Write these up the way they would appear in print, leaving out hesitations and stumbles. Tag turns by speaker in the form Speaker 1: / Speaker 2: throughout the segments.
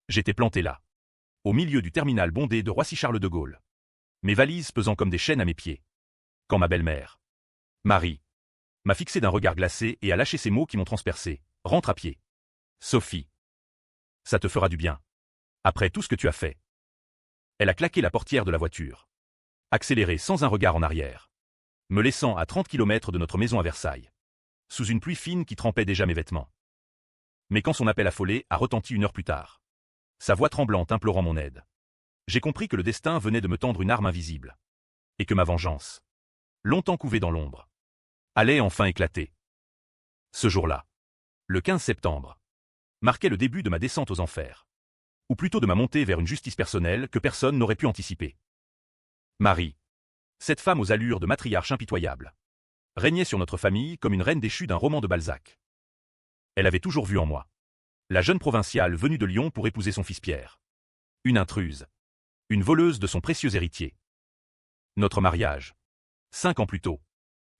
Speaker 1: J'étais planté là, au milieu du terminal bondé de Roissy-Charles de Gaulle. Mes valises pesant comme des chaînes à mes pieds. Quand ma belle-mère, Marie, m'a fixé d'un regard glacé et a lâché ces mots qui m'ont transpercé. Rentre à pied. Sophie. Ça te fera du bien. Après tout ce que tu as fait. Elle a claqué la portière de la voiture. Accéléré sans un regard en arrière. Me laissant à 30 km de notre maison à Versailles. Sous une pluie fine qui trempait déjà mes vêtements. Mais quand son appel affolé a retenti 1 heure plus tard. Sa voix tremblante implorant mon aide. J'ai compris que le destin venait de me tendre une arme invisible. Et que ma vengeance, longtemps couvée dans l'ombre, allait enfin éclater. Ce jour-là, le 15 septembre, marquait le début de ma descente aux enfers. Ou plutôt de ma montée vers une justice personnelle que personne n'aurait pu anticiper. Marie, cette femme aux allures de matriarche impitoyable, régnait sur notre famille comme une reine déchue d'un roman de Balzac. Elle avait toujours vu en moi la jeune provinciale venue de Lyon pour épouser son fils Pierre. Une intruse. Une voleuse de son précieux héritier. Notre mariage, 5 ans plus tôt,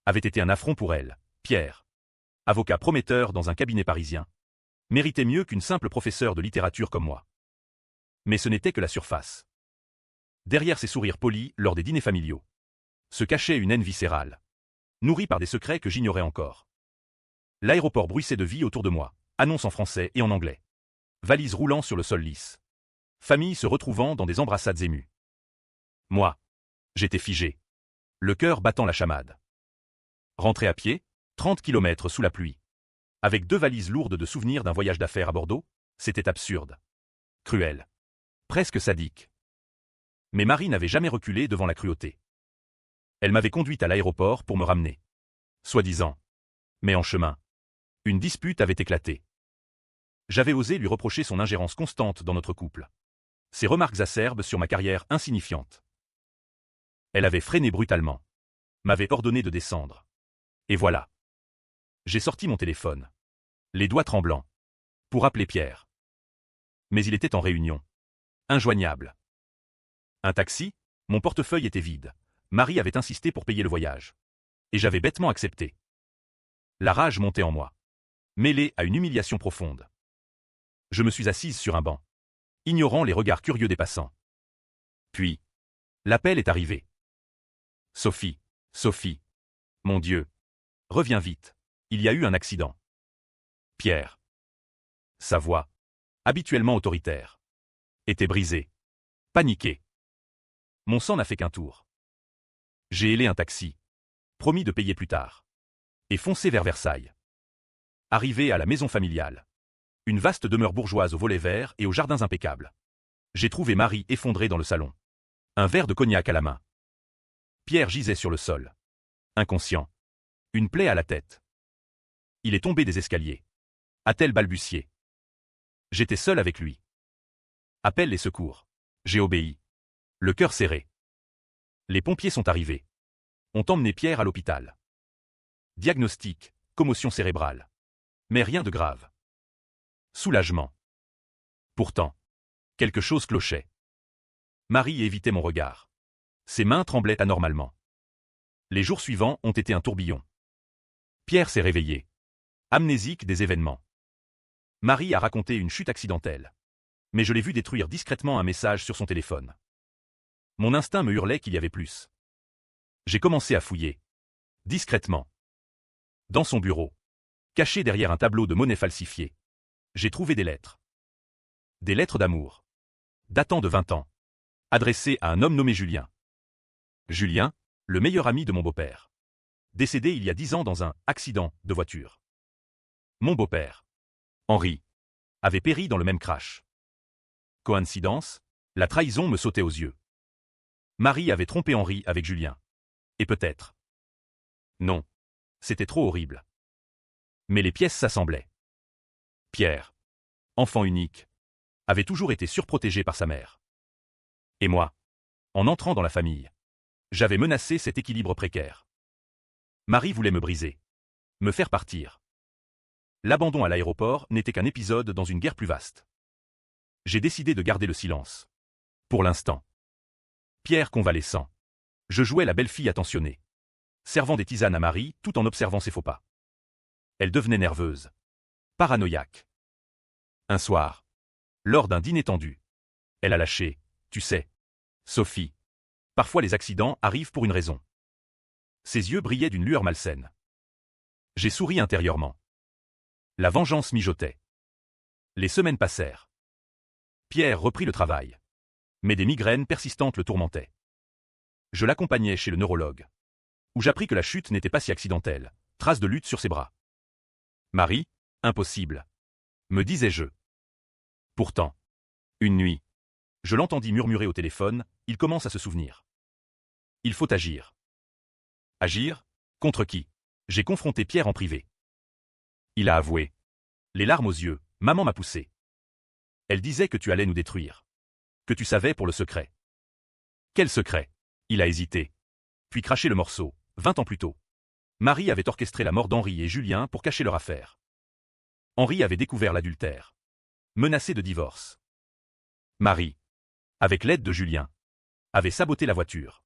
Speaker 1: avait été un affront pour elle. Pierre, avocat prometteur dans un cabinet parisien, méritait mieux qu'une simple professeure de littérature comme moi. Mais ce n'était que la surface. Derrière ses sourires polis lors des dîners familiaux, se cachait une haine viscérale, nourrie par des secrets que j'ignorais encore. L'aéroport bruissait de vie autour de moi, annonce en français et en anglais. Valises roulant sur le sol lisse. Famille se retrouvant dans des embrassades émues. Moi, j'étais figé, le cœur battant la chamade. Rentré à pied, 30 km sous la pluie. Avec 2 valises lourdes de souvenirs d'un voyage d'affaires à Bordeaux, c'était absurde. Cruel. Presque sadique. Mais Marie n'avait jamais reculé devant la cruauté. Elle m'avait conduite à l'aéroport pour me ramener. Soi-disant. Mais en chemin, une dispute avait éclaté. J'avais osé lui reprocher son ingérence constante dans notre couple. Ses remarques acerbes sur ma carrière insignifiante. Elle avait freiné brutalement. M'avait ordonné de descendre. Et voilà. J'ai sorti mon téléphone. Les doigts tremblants. Pour appeler Pierre. Mais il était en réunion. Injoignable. Un taxi, mon portefeuille était vide. Marie avait insisté pour payer le voyage. Et j'avais bêtement accepté. La rage montait en moi. Mêlée à une humiliation profonde. Je me suis assise sur un banc, ignorant les regards curieux des passants. Puis, l'appel est arrivé. Sophie, Sophie. Mon Dieu. Reviens vite. Il y a eu un accident. Pierre. Sa voix, habituellement autoritaire, était brisée. Paniquée. Mon sang n'a fait qu'un tour. J'ai hélé un taxi, promis de payer plus tard, et foncé vers Versailles. Arrivé à la maison familiale. Une vaste demeure bourgeoise aux volets verts et aux jardins impeccables. J'ai trouvé Marie effondrée dans le salon. Un verre de cognac à la main. Pierre gisait sur le sol. Inconscient. Une plaie à la tête. Il est tombé des escaliers. A-t-elle balbutié. J'étais seul avec lui. Appelle les secours. J'ai obéi. Le cœur serré. Les pompiers sont arrivés. Ont emmené Pierre à l'hôpital. Diagnostic, commotion cérébrale. Mais rien de grave. Soulagement. Pourtant, quelque chose clochait. Marie évitait mon regard. Ses mains tremblaient anormalement. Les jours suivants ont été un tourbillon. Pierre s'est réveillé. Amnésique des événements. Marie a raconté une chute accidentelle. Mais je l'ai vu détruire discrètement un message sur son téléphone. Mon instinct me hurlait qu'il y avait plus. J'ai commencé à fouiller. Discrètement. Dans son bureau. Caché derrière un tableau de monnaie falsifiée. J'ai trouvé des lettres. Des lettres d'amour. Datant de 20 ans. Adressées à un homme nommé Julien. Julien, le meilleur ami de mon beau-père. Décédé il y a 10 ans dans un accident de voiture. Mon beau-père, Henri, avait péri dans le même crash. Coïncidence, la trahison me sautait aux yeux. Marie avait trompé Henri avec Julien. Et peut-être. Non. C'était trop horrible. Mais les pièces s'assemblaient. Pierre, enfant unique, avait toujours été surprotégé par sa mère. Et moi, en entrant dans la famille, j'avais menacé cet équilibre précaire. Marie voulait me briser. Me faire partir. L'abandon à l'aéroport n'était qu'un épisode dans une guerre plus vaste. J'ai décidé de garder le silence. Pour l'instant. Pierre convalescent. Je jouais la belle-fille attentionnée. Servant des tisanes à Marie tout en observant ses faux pas. Elle devenait nerveuse. Paranoïaque. Un soir, Lors d'un dîner tendu. Elle a lâché, tu sais. Sophie. Parfois les accidents arrivent pour une raison. Ses yeux brillaient d'une lueur malsaine. J'ai souri intérieurement. La vengeance mijotait. Les semaines passèrent. Pierre reprit le travail. Mais des migraines persistantes le tourmentaient. Je l'accompagnais chez le neurologue. Où j'appris que la chute n'était pas si accidentelle. Trace de lutte sur ses bras. Marie, impossible. Me disais-je. Pourtant. Une nuit. Je l'entendis murmurer au téléphone, il commence à se souvenir. Il faut agir. Agir? Contre qui? J'ai confronté Pierre en privé. Il a avoué. Les larmes aux yeux, maman m'a poussé. Elle disait que tu allais nous détruire. Que tu savais pour le secret. Quel secret? Il a hésité. Puis craché le morceau, 20 ans plus tôt. Marie avait orchestré la mort d'Henri et Julien pour cacher leur affaire. Henri avait découvert l'adultère. Menacé de divorce. Marie, avec l'aide de Julien, avait saboté la voiture.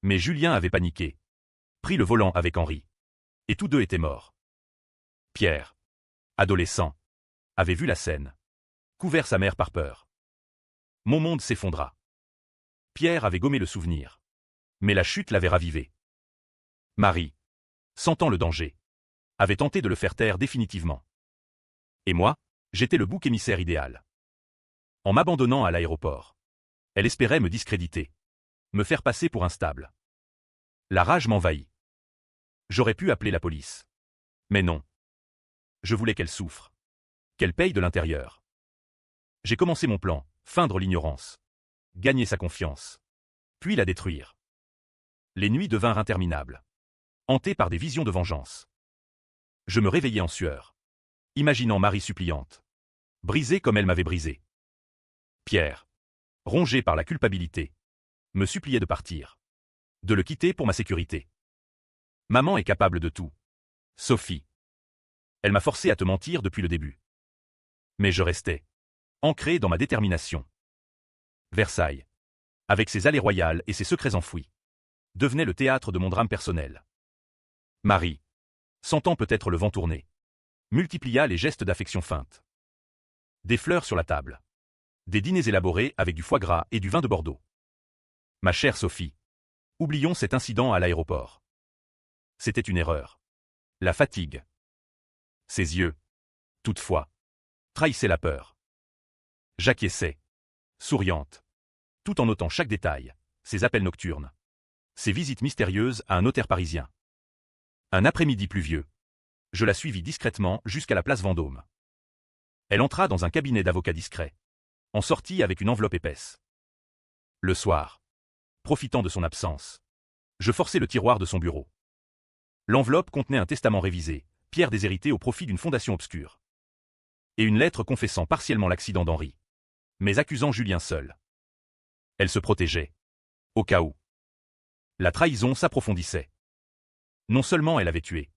Speaker 1: Mais Julien avait paniqué. Pris le volant avec Henri. Et tous deux étaient morts. Pierre, adolescent, avait vu la scène. Couvert sa mère par peur. Mon monde s'effondra. Pierre avait gommé le souvenir. Mais la chute l'avait ravivé. Marie, sentant le danger, avait tenté de le faire taire définitivement. Et moi, j'étais le bouc émissaire idéal. En m'abandonnant à l'aéroport, elle espérait me discréditer. Me faire passer pour instable. La rage m'envahit. J'aurais pu appeler la police. Mais non. Je voulais qu'elle souffre. Qu'elle paye de l'intérieur. J'ai commencé mon plan, feindre l'ignorance. Gagner sa confiance. Puis la détruire. Les nuits devinrent interminables. Hantées par des visions de vengeance. Je me réveillais en sueur. Imaginant Marie suppliante. Brisée comme elle m'avait brisé. Pierre, rongé par la culpabilité, me suppliait de partir. De le quitter pour ma sécurité. Maman est capable de tout. Sophie. Elle m'a forcé à te mentir depuis le début. Mais je restais. Ancré dans ma détermination. Versailles. Avec ses allées royales et ses secrets enfouis. Devenait le théâtre de mon drame personnel. Marie, sentant peut-être le vent tourner, multiplia les gestes d'affection feinte. Des fleurs sur la table. Des dîners élaborés avec du foie gras et du vin de Bordeaux. Ma chère Sophie, oublions cet incident à l'aéroport. C'était une erreur. La fatigue. Ses yeux, toutefois, trahissaient la peur. J'acquiesçais, souriante, tout en notant chaque détail, ses appels nocturnes, ses visites mystérieuses à un notaire parisien. Un après-midi pluvieux, je la suivis discrètement jusqu'à la place Vendôme. Elle entra dans un cabinet d'avocat discret, en sortit avec une enveloppe épaisse. Le soir, profitant de son absence, je forçai le tiroir de son bureau. L'enveloppe contenait un testament révisé, pierre déshéritée au profit d'une fondation obscure. Et une lettre confessant partiellement l'accident d'Henri, mais accusant Julien seul. Elle se protégeait. Au cas où. La trahison s'approfondissait. Non seulement elle avait tué,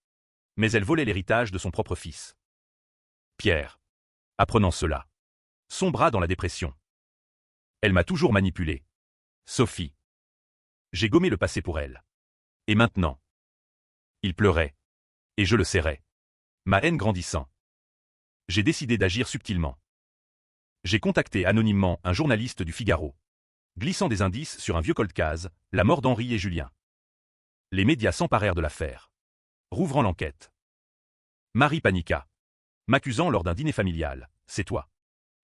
Speaker 1: mais elle volait l'héritage de son propre fils. Pierre, apprenant cela, sombra dans la dépression. Elle m'a toujours manipulé. Sophie. J'ai gommé le passé pour elle. Et maintenant? Il pleurait. Et je le serrais. Ma haine grandissant. J'ai décidé d'agir subtilement. J'ai contacté anonymement un journaliste du Figaro, glissant des indices sur un vieux cold case, la mort d'Henri et Julien. Les médias s'emparèrent de l'affaire, rouvrant l'enquête. Marie paniqua, m'accusant lors d'un dîner familial. C'est toi.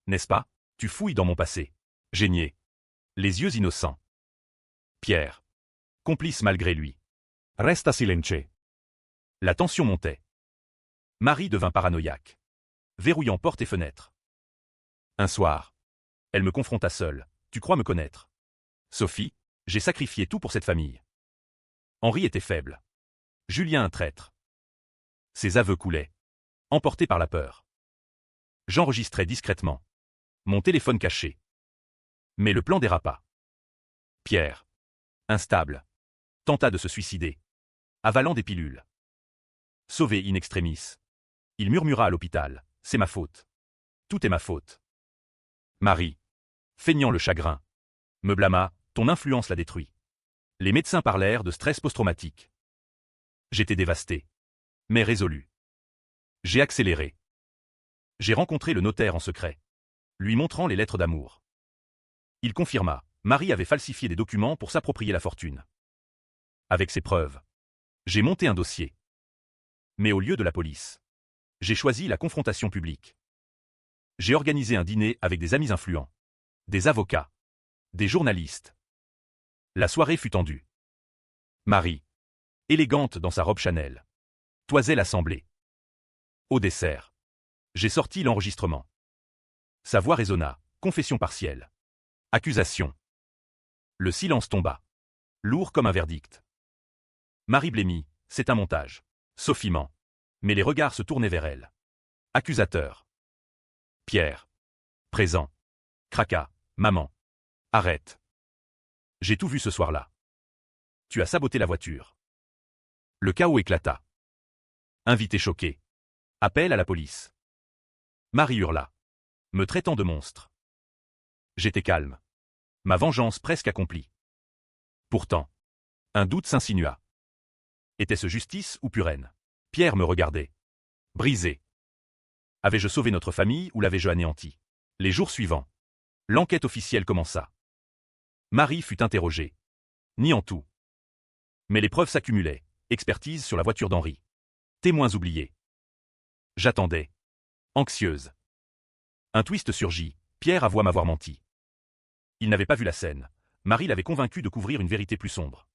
Speaker 1: N'est-ce pas? Tu fouilles dans mon passé. J'ai nié. Les yeux innocents. Pierre, complice malgré lui. Resta silence. La tension montait. Marie devint paranoïaque, verrouillant portes et fenêtres. Un soir, elle me confronta seule. Tu crois me connaître? Sophie, j'ai sacrifié tout pour cette famille. Henri était faible. Julien un traître. Ses aveux coulaient, emportés par la peur. J'enregistrais discrètement. Mon téléphone caché. Mais le plan dérapa. Pierre, instable, tenta de se suicider, avalant des pilules. Sauvé in extremis. Il murmura à l'hôpital, c'est ma faute. Tout est ma faute. Marie, feignant le chagrin, me blâma, ton influence l'a détruit. Les médecins parlèrent de stress post-traumatique. J'étais dévasté, mais résolu. J'ai accéléré. J'ai rencontré le notaire en secret. lui montrant les lettres d'amour. Il confirma, Marie avait falsifié des documents pour s'approprier la fortune. Avec ces preuves, j'ai monté un dossier. Mais au lieu de la police, j'ai choisi la confrontation publique. J'ai organisé un dîner avec des amis influents, des avocats, des journalistes. La soirée fut tendue. Marie, élégante dans sa robe Chanel, toisait l'assemblée. Au dessert, j'ai sorti l'enregistrement. Sa voix résonna, confession partielle. Accusation. Le silence tomba. Lourd comme un verdict. Marie blêmit, c'est un montage. Sophie ment. Mais les regards se tournaient vers elle. Accusateur. Pierre. Présent. Craqua. Maman. Arrête. J'ai tout vu ce soir-là. Tu as saboté la voiture. Le chaos éclata. Invité choqué. Appel à la police. Marie hurla, me traitant de monstre. J'étais calme. Ma vengeance presque accomplie. Pourtant, un doute s'insinua. Était-ce justice ou pure haine? Pierre me regardait. Brisé. Avais-je sauvé notre famille ou l'avais-je anéanti? Les jours suivants, l'enquête officielle commença. Marie fut interrogée. Niant tout. Mais les preuves s'accumulaient. Expertise sur la voiture d'Henri. Témoins oubliés. J'attendais. Anxieuse. Un twist surgit. Pierre avoua m'avoir menti. Il n'avait pas vu la scène. Marie l'avait convaincu de couvrir une vérité plus sombre.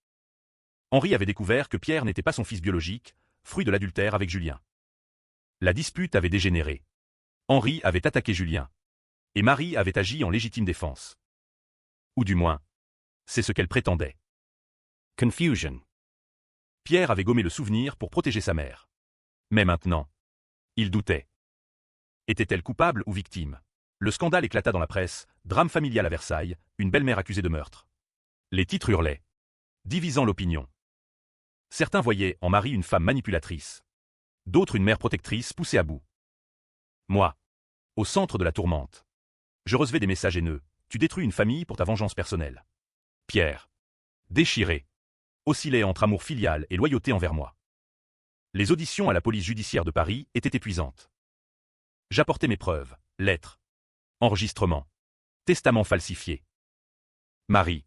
Speaker 1: Henri avait découvert que Pierre n'était pas son fils biologique, fruit de l'adultère avec Julien. La dispute avait dégénéré. Henri avait attaqué Julien. Et Marie avait agi en légitime défense. Ou du moins, c'est ce qu'elle prétendait. Confusion. Pierre avait gommé le souvenir pour protéger sa mère. Mais maintenant, il doutait. Était-elle coupable ou victime? Le scandale éclata dans la presse, drame familial à Versailles, une belle-mère accusée de meurtre. Les titres hurlaient, divisant l'opinion. Certains voyaient en Marie une femme manipulatrice. D'autres une mère protectrice poussée à bout. Moi, au centre de la tourmente. Je recevais des messages haineux. Tu détruis une famille pour ta vengeance personnelle. Pierre, déchiré, oscillait entre amour filial et loyauté envers moi. Les auditions à la police judiciaire de Paris étaient épuisantes. J'apportais mes preuves, lettres, enregistrements, testaments falsifiés. Marie,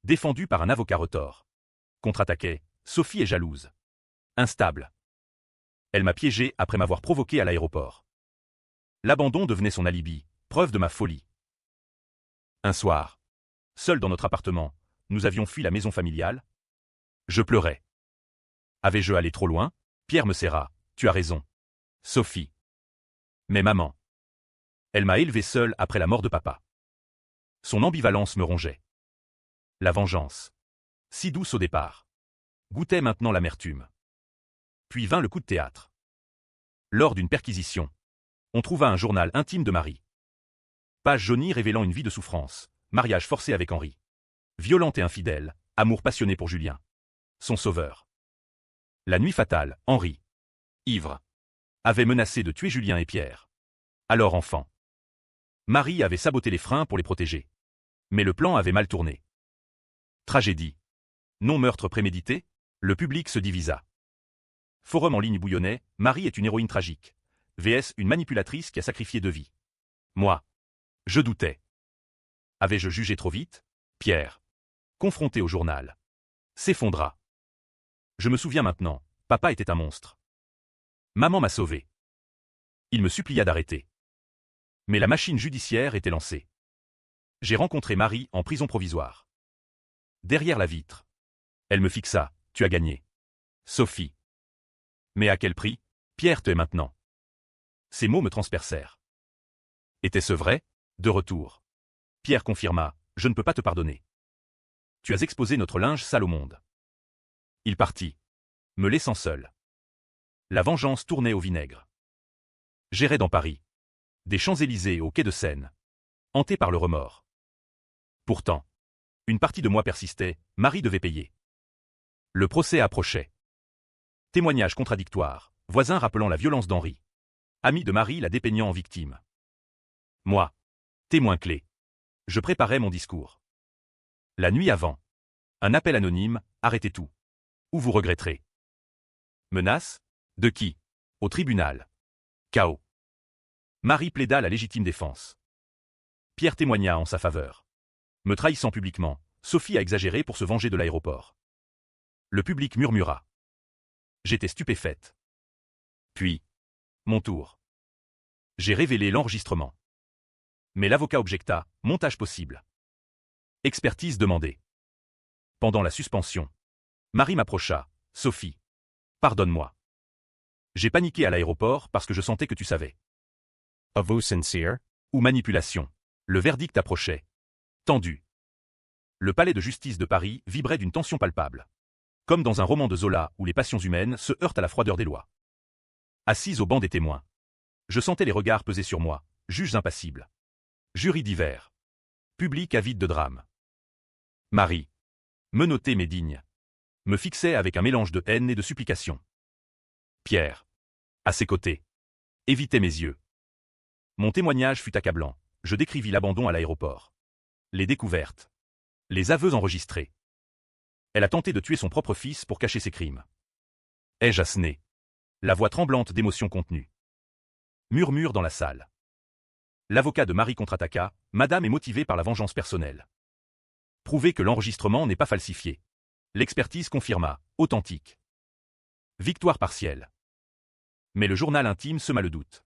Speaker 1: défendue par un avocat retors, contre-attaquait, Sophie est jalouse. Instable. Elle m'a piégé après m'avoir provoqué à l'aéroport. L'abandon devenait son alibi, preuve de ma folie. Un soir, seul dans notre appartement, nous avions fui la maison familiale. Je pleurais. Avais-je allé trop loin? Pierre me serra. Tu as raison. Sophie. Mais maman. Elle m'a élevé seule après la mort de papa. Son ambivalence me rongeait. La vengeance, si douce au départ, goûtait maintenant l'amertume. Puis vint le coup de théâtre. Lors d'une perquisition, on trouva un journal intime de Marie. Page jaunie révélant une vie de souffrance, mariage forcé avec Henri. Violente et infidèle, amour passionné pour Julien. Son sauveur. La nuit fatale, Henri, ivre, avait menacé de tuer Julien et Pierre. Alors enfant. Marie avait saboté les freins pour les protéger. Mais le plan avait mal tourné. Tragédie. Non-meurtre prémédité? Le public se divisa. Forum en ligne bouillonnait, Marie est une héroïne tragique. VS une manipulatrice qui a sacrifié 2 vies. Moi. Je doutais. Avais-je jugé trop vite? Pierre, confronté au journal, s'effondra. Je me souviens maintenant, papa était un monstre. Maman m'a sauvé. Il me supplia d'arrêter. Mais la machine judiciaire était lancée. J'ai rencontré Marie en prison provisoire. Derrière la vitre. Elle me fixa, tu as gagné. Sophie. Mais à quel prix? Pierre te hait maintenant. Ces mots me transpercèrent. Était-ce vrai? De retour. Pierre confirma, je ne peux pas te pardonner. Tu as exposé notre linge sale au monde. Il partit, me laissant seul. La vengeance tournait au vinaigre. J'errais dans Paris. Des Champs-Élysées au quai de Seine. Hanté par le remords. Pourtant, une partie de moi persistait, Marie devait payer. Le procès approchait. Témoignages contradictoires, voisins rappelant la violence d'Henri. Ami de Marie la dépeignant en victime. Moi, témoin clé. Je préparais mon discours. La nuit avant. Un appel anonyme, arrêtez tout. Ou vous regretterez. Menace? De qui? Au tribunal. Chaos. Marie plaida la légitime défense. Pierre témoigna en sa faveur. Me trahissant publiquement, Sophie a exagéré pour se venger de l'aéroport. Le public murmura. J'étais stupéfaite. Puis, mon tour. J'ai révélé l'enregistrement. Mais l'avocat objecta, montage possible. Expertise demandée. Pendant la suspension, Marie m'approcha. Sophie, pardonne-moi. J'ai paniqué à l'aéroport parce que je sentais que tu savais.
Speaker 2: Avoue sincere?
Speaker 1: Ou manipulation. Le verdict approchait. Tendu. Le palais de justice de Paris vibrait d'une tension palpable. Comme dans un roman de Zola où les passions humaines se heurtent à la froideur des lois. Assise au banc des témoins. Je sentais les regards peser sur moi, juges impassibles. Jury divers. Public avide de drame. Marie, menottée mais digne, me fixait avec un mélange de haine et de supplication. Pierre, à ses côtés, évitait mes yeux. Mon témoignage fut accablant, je décrivis l'abandon à l'aéroport. Les découvertes. Les aveux enregistrés. Elle a tenté de tuer son propre fils pour cacher ses crimes. Ai-je asséné? La voix tremblante d'émotion contenue. Murmure dans la salle. L'avocat de Marie contre-attaqua, Madame est motivée par la vengeance personnelle. Prouvez que l'enregistrement n'est pas falsifié. L'expertise confirma, authentique. Victoire partielle. Mais le journal intime sema le doute.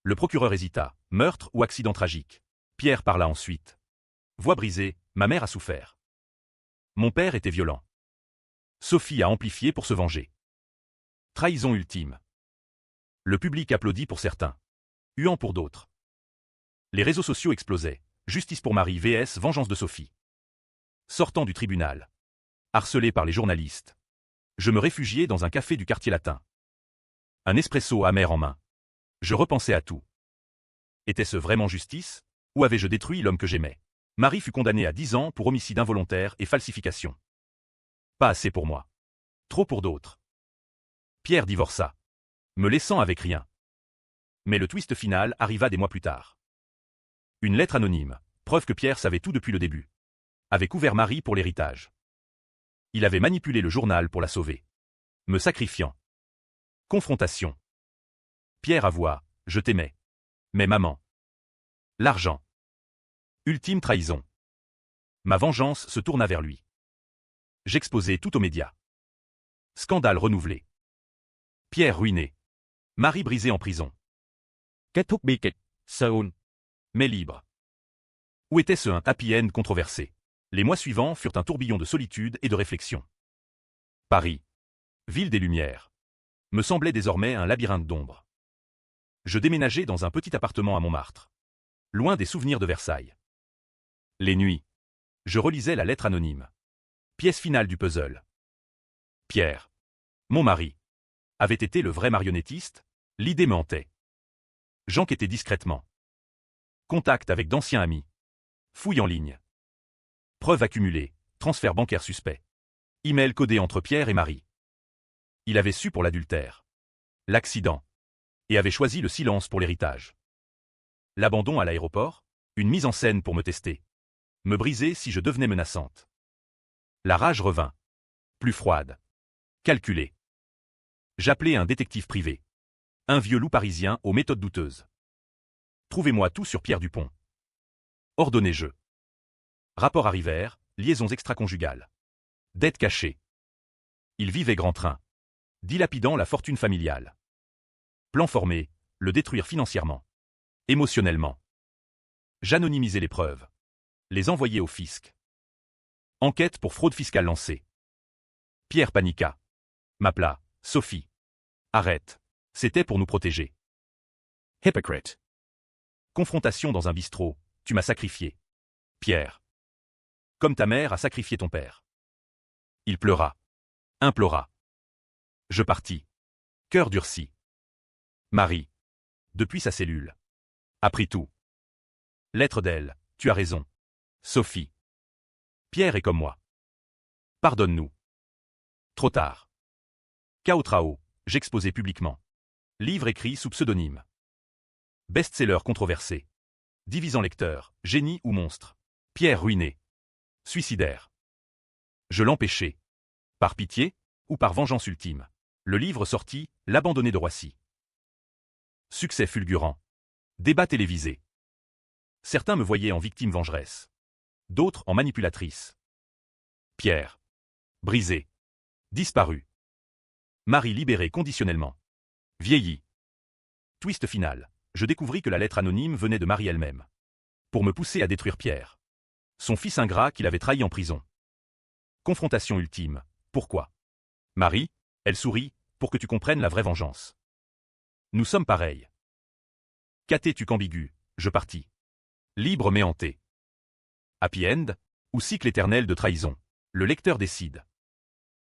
Speaker 1: Le procureur hésita, meurtre ou accident tragique. Pierre parla ensuite. Voix brisée, ma mère a souffert. Mon père était violent. Sophie a amplifié pour se venger. Trahison ultime. Le public applaudit pour certains. Huant pour d'autres. Les réseaux sociaux explosaient. Justice pour Marie vs vengeance de Sophie. Sortant du tribunal. Harcelé par les journalistes. Je me réfugiais dans un café du quartier latin. Un espresso amer en main. Je repensais à tout. Était-ce vraiment justice? Ou avais-je détruit l'homme que j'aimais? Marie fut condamnée à 10 ans pour homicide involontaire et falsification. Pas assez pour moi. Trop pour d'autres. Pierre divorça. Me laissant avec rien. Mais le twist final arriva des mois plus tard. Une lettre anonyme, preuve que Pierre savait tout depuis le début. Avait couvert Marie pour l'héritage. Il avait manipulé le journal pour la sauver. Me sacrifiant. Confrontation. Pierre avoua, je t'aimais. Mais maman. L'argent. Ultime trahison. Ma vengeance se tourna vers lui. J'exposai tout aux médias. Scandale renouvelé. Pierre ruiné. Marie brisée en prison.
Speaker 2: Kết thúc bi kịch, Seoul.
Speaker 1: Mais libre. Où était ce un happy end controversé? Les mois suivants furent un tourbillon de solitude et de réflexion. Paris, ville des Lumières, me semblait désormais un labyrinthe d'ombres. Je déménageais dans un petit appartement à Montmartre, loin des souvenirs de Versailles. Les nuits, je relisais la lettre anonyme. Pièce finale du puzzle. Pierre, mon mari, avait été le vrai marionnettiste, l'idée me hantait. J'enquêtais discrètement. Contact avec d'anciens amis. Fouille en ligne. Preuves accumulées, transfert bancaire suspect. Email codé entre Pierre et Marie. Il avait su pour l'adultère. L'accident. Et avait choisi le silence pour l'héritage. L'abandon à l'aéroport, une mise en scène pour me tester. Me briser si je devenais menaçante. La rage revint. Plus froide. Calculée. J'appelai un détective privé. Un vieux loup parisien aux méthodes douteuses. Trouvez-moi tout sur Pierre Dupont. Ordonnez-je. Rapports arrivèrent, liaisons extraconjugales. Dettes cachées. Il vivait grand train. Dilapidant la fortune familiale. Plan formé, le détruire financièrement. Émotionnellement. J'anonymisais les preuves. Les envoyer au fisc. Enquête pour fraude fiscale lancée. Pierre paniqua. M'appela, Sophie. Arrête. C'était pour nous protéger.
Speaker 2: Hypocrite.
Speaker 1: Confrontation dans un bistrot, tu m'as sacrifié. Pierre. Comme ta mère a sacrifié ton père. Il pleura. Implora. Je partis. Cœur durci. Marie. Depuis sa cellule. Apprit tout. Lettre d'elle, tu as raison. Sophie. Pierre est comme moi. Pardonne-nous. Trop tard. Cao Trao, j'exposais publiquement. Livre écrit sous pseudonyme. Best-seller controversé. Divisant lecteur, génie ou monstre. Pierre ruiné. Suicidaire. Je l'empêchai. Par pitié, ou par vengeance ultime. Le livre sorti, L'abandonné de Roissy. Succès fulgurant. Débat télévisé. Certains me voyaient en victime vengeresse. D'autres en manipulatrice. Pierre. Brisé. Disparu. Marie libérée conditionnellement. Vieillie. Twist final. Je découvris que la lettre anonyme venait de Marie elle-même. Pour me pousser à détruire Pierre. Son fils ingrat qu'il avait trahi en prison. Confrontation ultime. Pourquoi? Marie, elle sourit, pour que tu comprennes la vraie vengeance. Nous sommes pareils. Qu'attends-tu qu'ambigu, je partis. Libre mais hanté. Happy end, ou cycle éternel de trahison. Le lecteur décide.